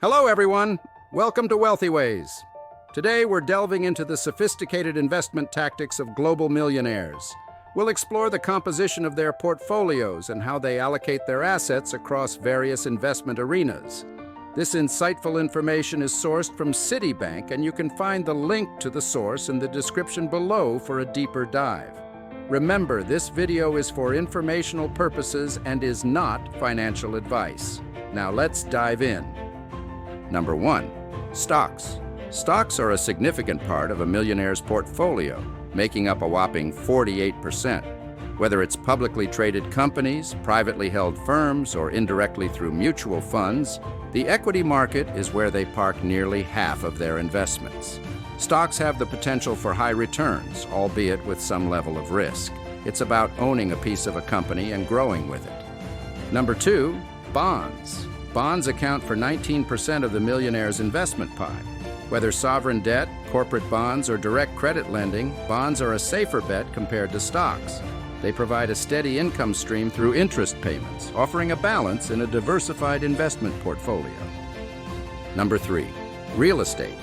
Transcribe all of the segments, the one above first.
Hello, everyone. Welcome to Wealthy Ways. Today, we're delving into the sophisticated investment tactics of global millionaires. We'll explore the composition of their portfolios and how they allocate their assets across various investment arenas. This insightful information is sourced from Citibank, and you can find the link to the source in the description below for a deeper dive. Remember, this video is for informational purposes and is not financial advice. Now let's dive in. Number 1. Stocks. Stocks are a significant part of a millionaire's portfolio, making up a whopping 48%. Whether it's publicly traded companies, privately held firms, or indirectly through mutual funds, the equity market is where they park nearly half of their investments. Stocks have the potential for high returns, albeit with some level of risk. It's about owning a piece of a company and growing with it. Number 2. Bonds. Bonds account for 19% of the millionaire's investment pie. Whether sovereign debt, corporate bonds, or direct credit lending, bonds are a safer bet compared to stocks. They provide a steady income stream through interest payments, offering a balance in a diversified investment portfolio. Number 3. Real estate.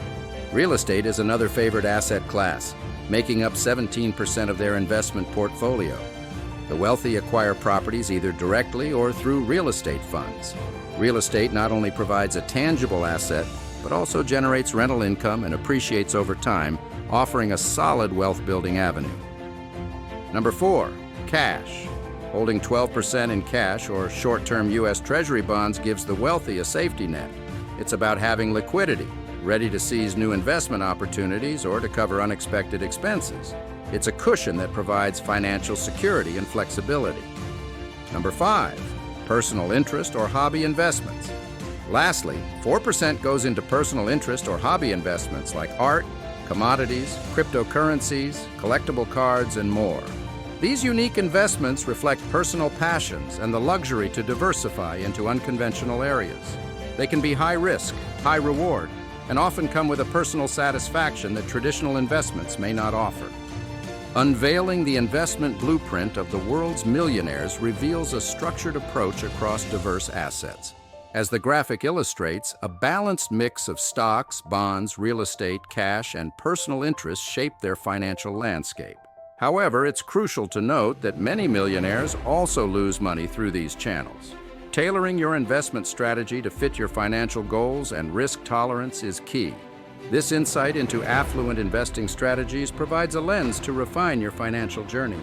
Real estate is another favored asset class, making up 17% of their investment portfolio. The wealthy acquire properties either directly or through real estate funds. Real estate not only provides a tangible asset, but also generates rental income and appreciates over time, offering a solid wealth-building avenue. Number 4. Cash. Holding 12% in cash or short-term U.S. Treasury bonds gives the wealthy a safety net. It's about having liquidity, ready to seize new investment opportunities or to cover unexpected expenses. It's a cushion that provides financial security and flexibility. Number 5. Personal interest or hobby investments. Lastly, 4% goes into personal interest or hobby investments like art, commodities, cryptocurrencies, collectible cards, and more. These unique investments reflect personal passions and the luxury to diversify into unconventional areas. They can be high risk, high reward, and often come with a personal satisfaction that traditional investments may not offer. Unveiling the investment blueprint of the world's millionaires reveals a structured approach across diverse assets. As the graphic illustrates, a balanced mix of stocks, bonds, real estate, cash, and personal interests shape their financial landscape. However, it's crucial to note that many millionaires also lose money through these channels. Tailoring your investment strategy to fit your financial goals and risk tolerance is key. This insight into affluent investing strategies provides a lens to refine your financial journey.